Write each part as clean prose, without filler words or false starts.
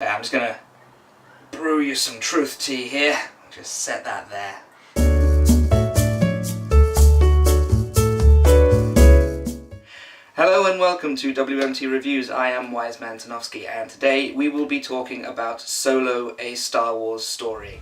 I'm just gonna brew you some truth tea here. Just set that there. Hello and welcome to WMT Reviews. I am Wiseman Tanofsky, and today we will be talking about Solo, a Star Wars story.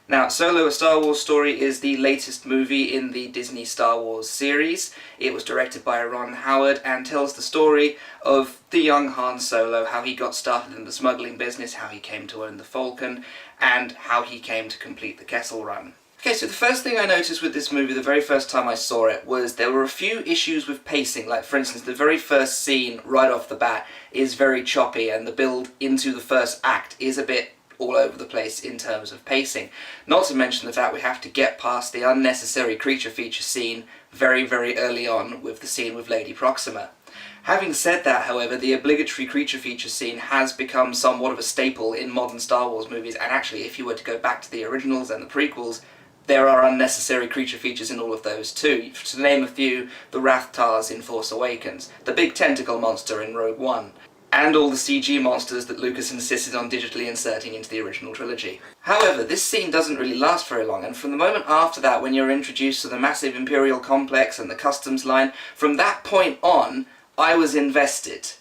Now, Solo, a Star Wars Story is the latest movie in the Disney Star Wars series. It was directed by Ron Howard and tells the story of the young Han Solo, how he got started in the smuggling business, how he came to own the Falcon, and how he came to complete the Kessel Run. Okay, so the first thing I noticed with this movie, the very first time I saw it, was there were a few issues with pacing. Like, for instance, the very first scene, right off the bat, is very choppy, and the build into the first act is a bit all over the place in terms of pacing. Not to mention the fact we have to get past the unnecessary creature feature scene very, very early on with the scene with Lady Proxima. Having said that, however, the obligatory creature feature scene has become somewhat of a staple in modern Star Wars movies, and actually if you were to go back to the originals and the prequels, there are unnecessary creature features in all of those too. To name a few, the Rathtars in Force Awakens, the big tentacle monster in Rogue One, and all the CG monsters that Lucas insisted on digitally inserting into the original trilogy. However, this scene doesn't really last very long, and from the moment after that, when you're introduced to the massive Imperial complex and the customs line, from that point on, I was invested.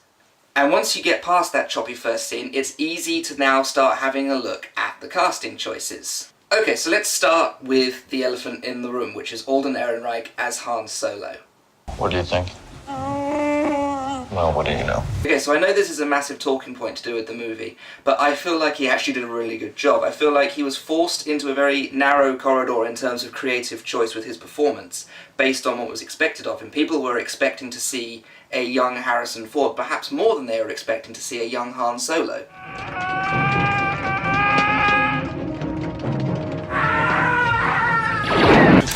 And once you get past that choppy first scene, it's easy to now start having a look at the casting choices. Okay, so let's start with the elephant in the room, which is Alden Ehrenreich as Han Solo. What do you think? Well, what do you know? Okay, so I know this is a massive talking point to do with the movie, but I feel like he actually did a really good job. I feel like he was forced into a very narrow corridor in terms of creative choice with his performance, based on what was expected of him. People were expecting to see a young Harrison Ford, perhaps more than they were expecting to see a young Han Solo.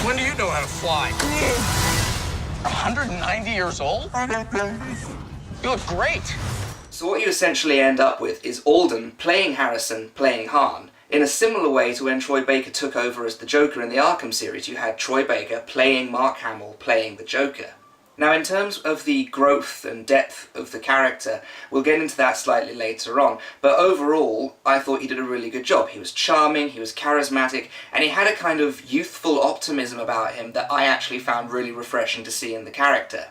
When do you know how to fly? 190 years old? You look great. So what you essentially end up with is Alden playing Harrison, playing Han, in a similar way to when Troy Baker took over as the Joker in the Arkham series. You had Troy Baker playing Mark Hamill, playing the Joker. Now, in terms of the growth and depth of the character, we'll get into that slightly later on, but overall, I thought he did a really good job. He was charming, he was charismatic, and he had a kind of youthful optimism about him that I actually found really refreshing to see in the character.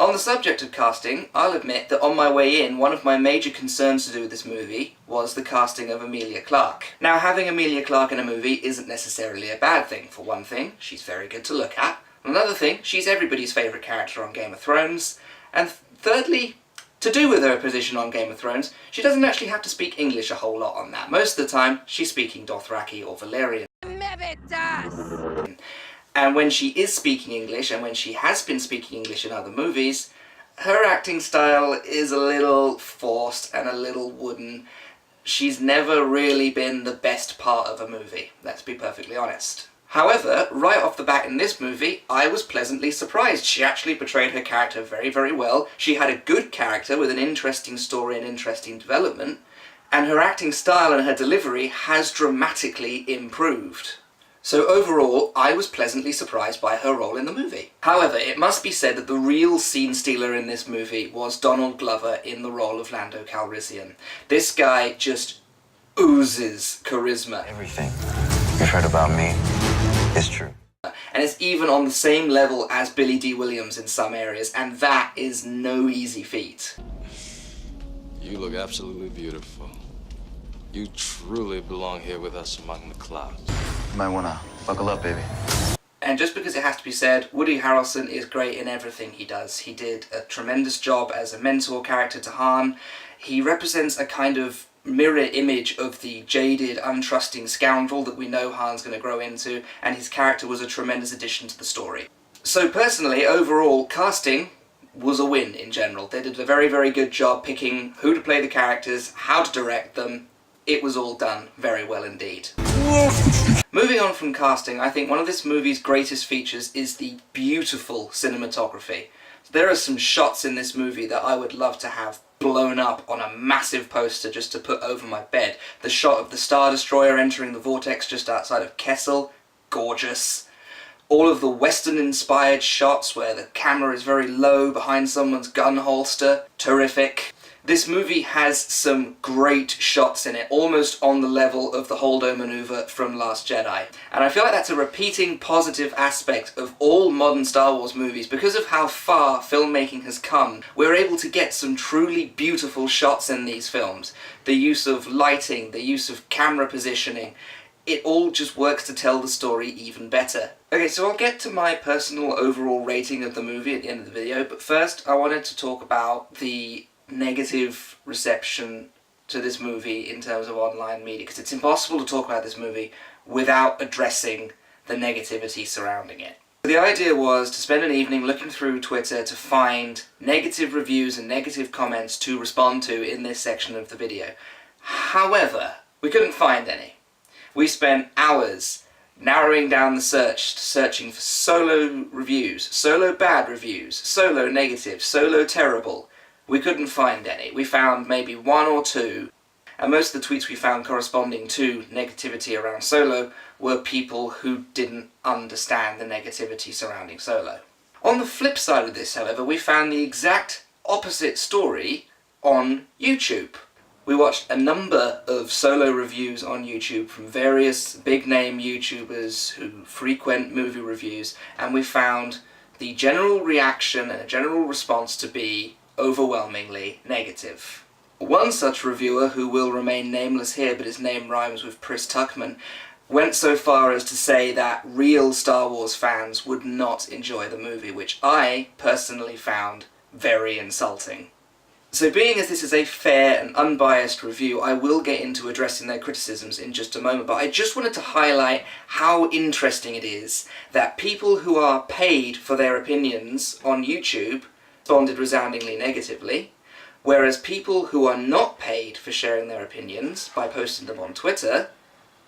On the subject of casting, I'll admit that on my way in, one of my major concerns to do with this movie was the casting of Emilia Clarke. Now, having Emilia Clarke in a movie isn't necessarily a bad thing. For one thing, she's very good to look at. Another thing, she's everybody's favourite character on Game of Thrones. And thirdly, to do with her position on Game of Thrones, she doesn't actually have to speak English a whole lot on that. Most of the time, she's speaking Dothraki or Valyrian. And when she is speaking English, and when she has been speaking English in other movies, her acting style is a little forced and a little wooden. She's never really been the best part of a movie, let's be perfectly honest. However, right off the bat in this movie, I was pleasantly surprised. She actually portrayed her character very, very well. She had a good character with an interesting story and interesting development, and her acting style and her delivery has dramatically improved. So overall, I was pleasantly surprised by her role in the movie. However, it must be said that the real scene stealer in this movie was Donald Glover in the role of Lando Calrissian. This guy just oozes charisma. Everything you've heard about me is true. And it's even on the same level as Billy D. Williams in some areas, and that is no easy feat. You look absolutely beautiful. You truly belong here with us among the clouds. You might wanna buckle up, baby. And just because it has to be said, Woody Harrelson is great in everything he does. He did a tremendous job as a mentor character to Han. He represents a kind of mirror image of the jaded, untrusting scoundrel that we know Han's going to grow into, and his character was a tremendous addition to the story. So personally, overall, casting was a win in general. They did a very, very good job picking who to play the characters, how to direct them. It was all done very well indeed. Moving on from casting, I think one of this movie's greatest features is the beautiful cinematography. There are some shots in this movie that I would love to have blown up on a massive poster just to put over my bed. The shot of the Star Destroyer entering the vortex just outside of Kessel, gorgeous. All of the Western-inspired shots where the camera is very low behind someone's gun holster, terrific. This movie has some great shots in it, almost on the level of the Holdo maneuver from Last Jedi. And I feel like that's a repeating positive aspect of all modern Star Wars movies. Because of how far filmmaking has come, we're able to get some truly beautiful shots in these films. The use of lighting, the use of camera positioning, it all just works to tell the story even better. Okay, so I'll get to my personal overall rating of the movie at the end of the video, but first I wanted to talk about the negative reception to this movie in terms of online media, because it's impossible to talk about this movie without addressing the negativity surrounding it. The idea was to spend an evening looking through Twitter to find negative reviews and negative comments to respond to in this section of the video. However, we couldn't find any. We spent hours narrowing down the search, searching for Solo reviews, Solo bad reviews, Solo negative, Solo terrible. We couldn't find any. We found maybe one or two, and most of the tweets we found corresponding to negativity around Solo were people who didn't understand the negativity surrounding Solo. On the flip side of this, however, we found the exact opposite story on YouTube. We watched a number of Solo reviews on YouTube from various big-name YouTubers who frequent movie reviews, and we found the general reaction and a general response to be overwhelmingly negative. One such reviewer, who will remain nameless here but his name rhymes with Pris Tuckman, went so far as to say that real Star Wars fans would not enjoy the movie, which I personally found very insulting. So being as this is a fair and unbiased review, I will get into addressing their criticisms in just a moment, but I just wanted to highlight how interesting it is that people who are paid for their opinions on YouTube responded resoundingly negatively, whereas people who are not paid for sharing their opinions by posting them on Twitter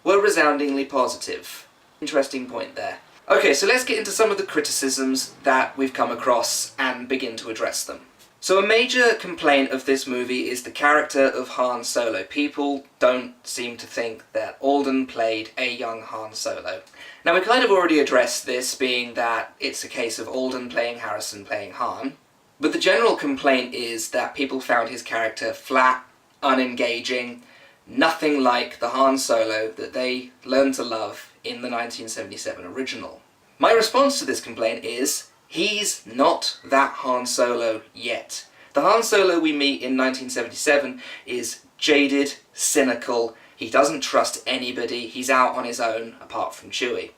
were resoundingly positive. Interesting point there. Okay, so let's get into some of the criticisms that we've come across and begin to address them. So a major complaint of this movie is the character of Han Solo. People don't seem to think that Alden played a young Han Solo. Now we kind of already addressed this, being that it's a case of Alden playing Harrison playing Han, but the general complaint is that people found his character flat, unengaging, nothing like the Han Solo that they learned to love in the 1977 original. My response to this complaint is, he's not that Han Solo yet. The Han Solo we meet in 1977 is jaded, cynical, he doesn't trust anybody, he's out on his own, apart from Chewie.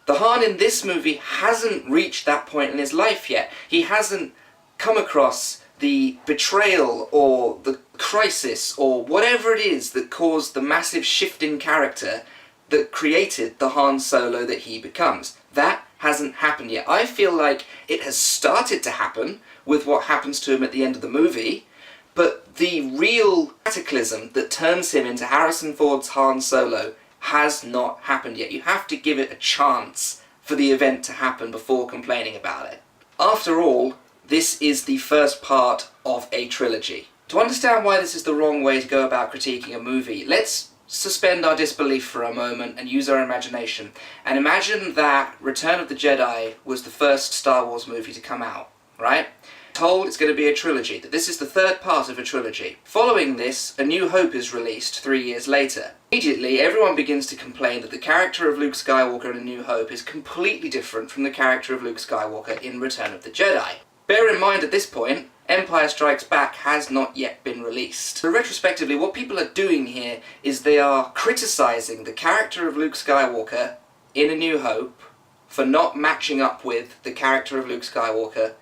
The Han in this movie hasn't reached that point in his life yet. He hasn't come across the betrayal or the crisis or whatever it is that caused the massive shift in character that created the Han Solo that he becomes. That hasn't happened yet. I feel like it has started to happen with what happens to him at the end of the movie, but the real cataclysm that turns him into Harrison Ford's Han Solo has not happened yet. You have to give it a chance for the event to happen before complaining about it. After all, this is the first part of a trilogy. To understand why this is the wrong way to go about critiquing a movie, let's suspend our disbelief for a moment and use our imagination, and imagine that Return of the Jedi was the first Star Wars movie to come out, right? Told it's going to be a trilogy, that this is the third part of a trilogy. Following this, A New Hope is released 3 years later. Immediately, everyone begins to complain that the character of Luke Skywalker in A New Hope is completely different from the character of Luke Skywalker in Return of the Jedi. Bear in mind at this point, Empire Strikes Back has not yet been released. So retrospectively, what people are doing here is they are criticising the character of Luke Skywalker in A New Hope for not matching up with the character of Luke Skywalker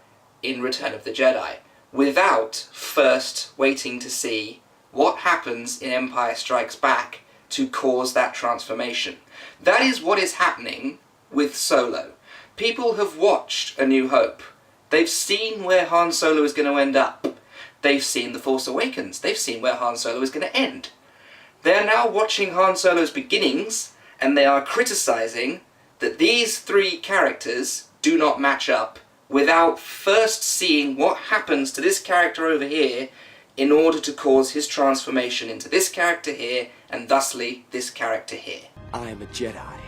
in Return of the Jedi, without first waiting to see what happens in Empire Strikes Back to cause that transformation. That is what is happening with Solo. People have watched A New Hope. They've seen where Han Solo is going to end up. They've seen The Force Awakens. They've seen where Han Solo is going to end. They are now watching Han Solo's beginnings, and they are criticising that these three characters do not match up without first seeing what happens to this character over here in order to cause his transformation into this character here, and thusly this character here. I'm a Jedi.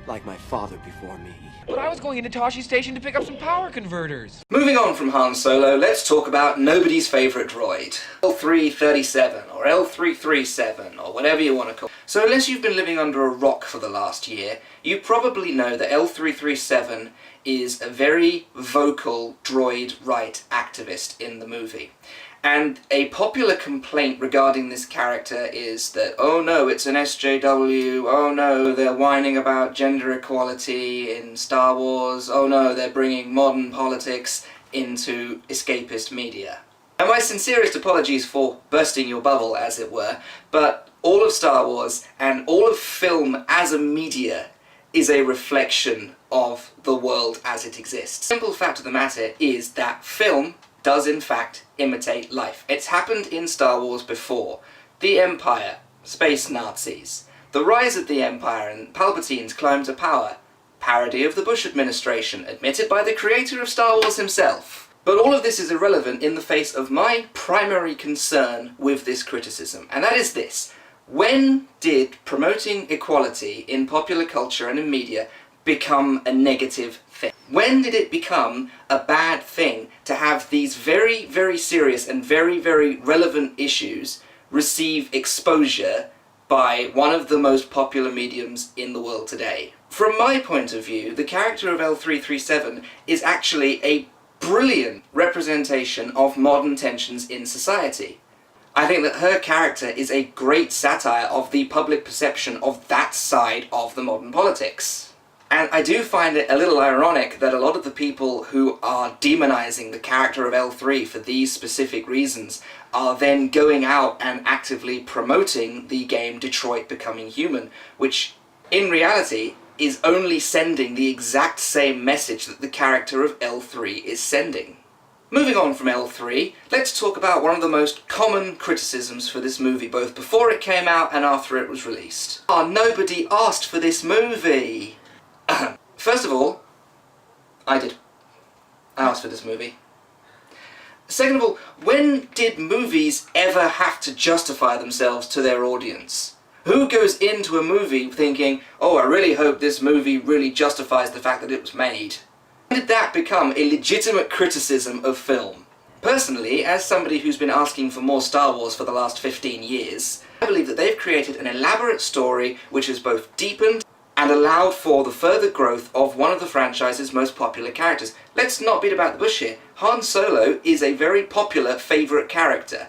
like my father before me. But I was going into Toshi Station to pick up some power converters. Moving on from Han Solo, let's talk about nobody's favourite droid. L337, or L337, or whatever you want to call it. So unless you've been living under a rock for the last year, you probably know that L337 is a very vocal droid right activist in the movie. And a popular complaint regarding this character is that, oh no, it's an SJW, oh no, they're whining about gender equality in Star Wars, oh no, they're bringing modern politics into escapist media. And my sincerest apologies for bursting your bubble, as it were, but all of Star Wars and all of film as a media is a reflection of the world as it exists. The simple fact of the matter is that film does in fact imitate life. It's happened in Star Wars before. The Empire, space Nazis, the rise of the Empire and Palpatine's climb to power, parody of the Bush administration, admitted by the creator of Star Wars himself. But all of this is irrelevant in the face of my primary concern with this criticism, and that is this. When did promoting equality in popular culture and in media become a negative thing? When did it become a bad thing to have these very, very serious and very, very relevant issues receive exposure by one of the most popular mediums in the world today? From my point of view, the character of L337 is actually a brilliant representation of modern tensions in society. I think that her character is a great satire of the public perception of that side of the modern politics. And I do find it a little ironic that a lot of the people who are demonizing the character of L3 for these specific reasons are then going out and actively promoting the game Detroit Becoming Human, which in reality is only sending the exact same message that the character of L3 is sending. Moving on from L3, let's talk about one of the most common criticisms for this movie, both before it came out and after it was released. Nobody asked for this movie! First of all, I did. I asked for this movie. Second of all, when did movies ever have to justify themselves to their audience? Who goes into a movie thinking, oh, I really hope this movie really justifies the fact that it was made? When did that become a legitimate criticism of film? Personally, as somebody who's been asking for more Star Wars for the last 15 years, I believe that they've created an elaborate story which has both deepened and allowed for the further growth of one of the franchise's most popular characters. Let's not beat about the bush here. Han Solo is a very popular favourite character.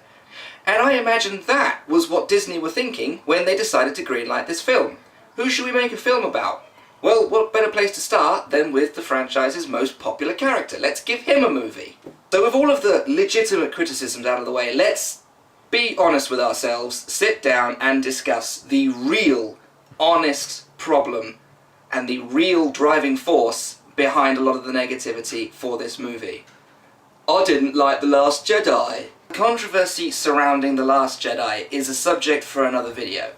And I imagine that was what Disney were thinking when they decided to greenlight this film. Who should we make a film about? Well, what better place to start than with the franchise's most popular character? Let's give him a movie. So with all of the legitimate criticisms out of the way, let's be honest with ourselves, sit down and discuss the real, honest problem and the real driving force behind a lot of the negativity for this movie. I didn't like The Last Jedi. Controversy surrounding The Last Jedi is a subject for another video.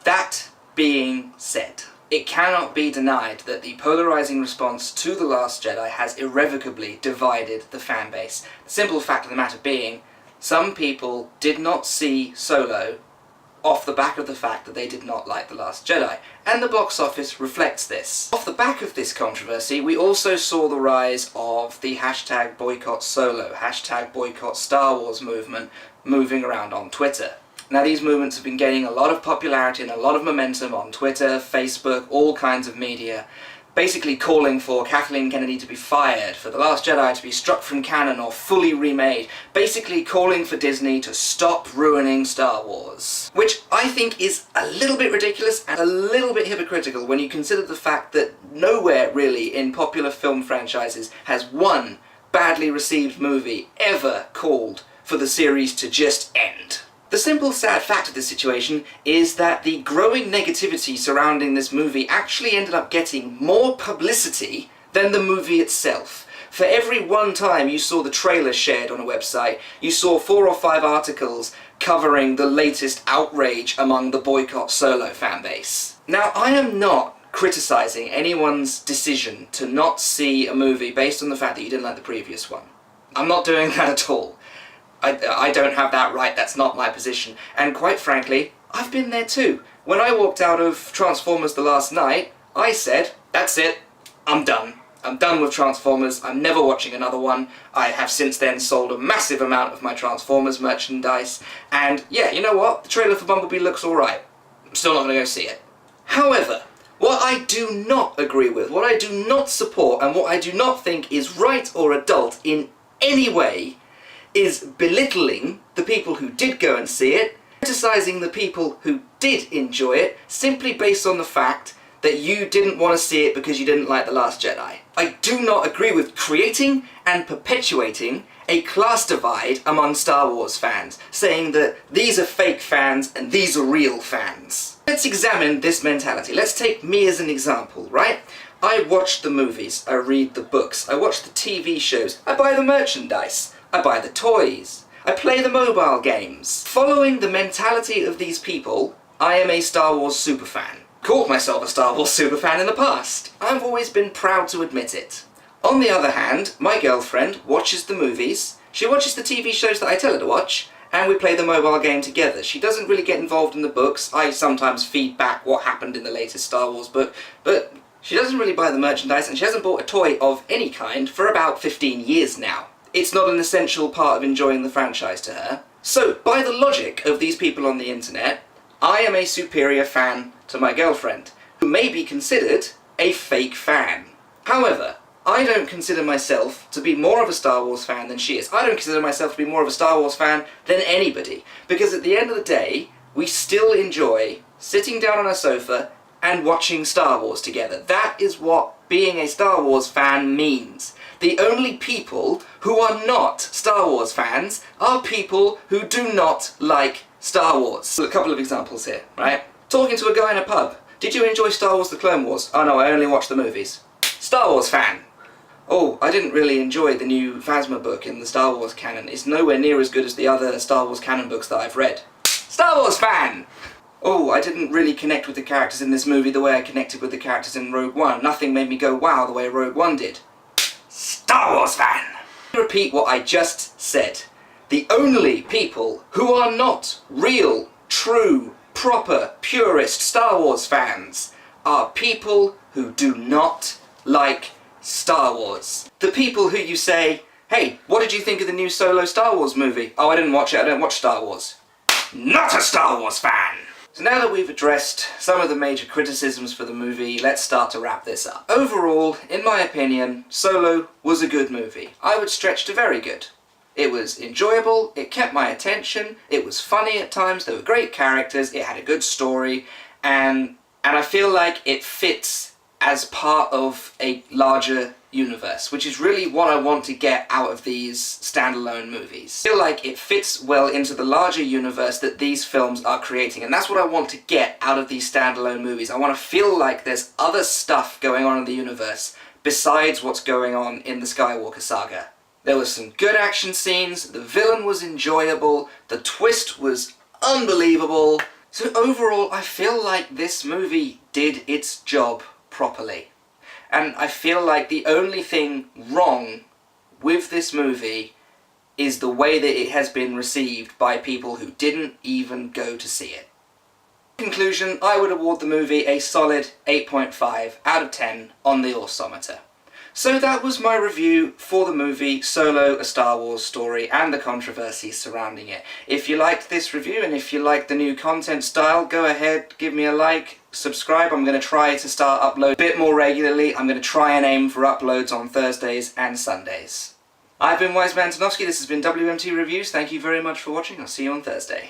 That being said, it cannot be denied that the polarizing response to The Last Jedi has irrevocably divided the fan base. The simple fact of the matter being, some people did not see Solo off the back of the fact that they did not like The Last Jedi, and the box office reflects this. Off the back of this controversy, we also saw the rise of the hashtag boycottsolo, hashtag boycott Star Wars movement moving around on Twitter. Now these movements have been gaining a lot of popularity and a lot of momentum on Twitter, Facebook, all kinds of media, basically calling for Kathleen Kennedy to be fired, for The Last Jedi to be struck from canon or fully remade, basically calling for Disney to stop ruining Star Wars. Which I think is a little bit ridiculous and a little bit hypocritical when you consider the fact that nowhere really in popular film franchises has one badly received movie ever called for the series to just end. The simple sad fact of this situation is that the growing negativity surrounding this movie actually ended up getting more publicity than the movie itself. For every one time you saw the trailer shared on a website, you saw 4 or 5 articles covering the latest outrage among the Boycott Solo fanbase. Now, I am not criticising anyone's decision to not see a movie based on the fact that you didn't like the previous one. I'm not doing that at all. I don't have that right, that's not my position. And quite frankly, I've been there too. When I walked out of Transformers The Last Night, I said, that's it, I'm done. I'm done with Transformers, I'm never watching another one. I have since then sold a massive amount of my Transformers merchandise, and yeah, you know what? The trailer for Bumblebee looks alright. I'm still not going to go see it. However, what I do not agree with, what I do not support, and what I do not think is right or adult in any way, is belittling the people who did go and see it, criticising the people who did enjoy it, simply based on the fact that you didn't want to see it because you didn't like The Last Jedi. I do not agree with creating and perpetuating a class divide among Star Wars fans, saying that these are fake fans and these are real fans. Let's examine this mentality. Let's take me as an example, right? I watch the movies, I read the books, I watch the TV shows, I buy the merchandise, I buy the toys, I play the mobile games. Following the mentality of these people, I am a Star Wars superfan. Called myself a Star Wars superfan in the past. I've always been proud to admit it. On the other hand, my girlfriend watches the movies, she watches the TV shows that I tell her to watch, and we play the mobile game together. She doesn't really get involved in the books. I sometimes feed back what happened in the latest Star Wars book, but she doesn't really buy the merchandise, and she hasn't bought a toy of any kind for about 15 years now. It's not an essential part of enjoying the franchise to her. So, by the logic of these people on the internet, I am a superior fan to my girlfriend, who may be considered a fake fan. However, I don't consider myself to be more of a Star Wars fan than she is. I don't consider myself to be more of a Star Wars fan than anybody, because at the end of the day, we still enjoy sitting down on a sofa and watching Star Wars together. That is what being a Star Wars fan means. The only people who are not Star Wars fans are people who do not like Star Wars. So a couple of examples here, right? Talking to a guy in a pub. Did you enjoy Star Wars The Clone Wars? Oh no, I only watched the movies. Star Wars fan. Oh, I didn't really enjoy the new Phasma book in the Star Wars canon. It's nowhere near as good as the other Star Wars canon books that I've read. Star Wars fan! Oh, I didn't really connect with the characters in this movie the way I connected with the characters in Rogue One. Nothing made me go wow the way Rogue One did. Star Wars fan! Repeat what I just said. The only people who are not real, true, proper, purist Star Wars fans are people who do not like Star Wars. The people who you say, hey, what did you think of the new Solo Star Wars movie? Oh, I didn't watch it, I don't watch Star Wars. Not a Star Wars fan! So now that we've addressed some of the major criticisms for the movie, let's start to wrap this up. Overall, in my opinion, Solo was a good movie. I would stretch to very good. It was enjoyable, it kept my attention, it was funny at times, there were great characters, it had a good story, and I feel like it fits as part of a larger universe, which is really what I want to get out of these standalone movies. I feel like it fits well into the larger universe that these films are creating, and that's what I want to get out of these standalone movies. I want to feel like there's other stuff going on in the universe besides what's going on in the Skywalker saga. There were some good action scenes, the villain was enjoyable, the twist was unbelievable. So overall, I feel like this movie did its job properly. And I feel like the only thing wrong with this movie is the way that it has been received by people who didn't even go to see it. In conclusion, I would award the movie a solid 8.5 out of 10 on the Orsometer. So that was my review for the movie Solo, A Star Wars Story, and the controversies surrounding it. If you liked this review and if you like the new content style, go ahead, give me a like, subscribe. I'm going to try to start uploading a bit more regularly. I'm going to try and aim for uploads on Thursdays and Sundays. I've been Wiseman Tanofsky, this has been WMT Reviews. Thank you very much for watching. I'll see you on Thursday.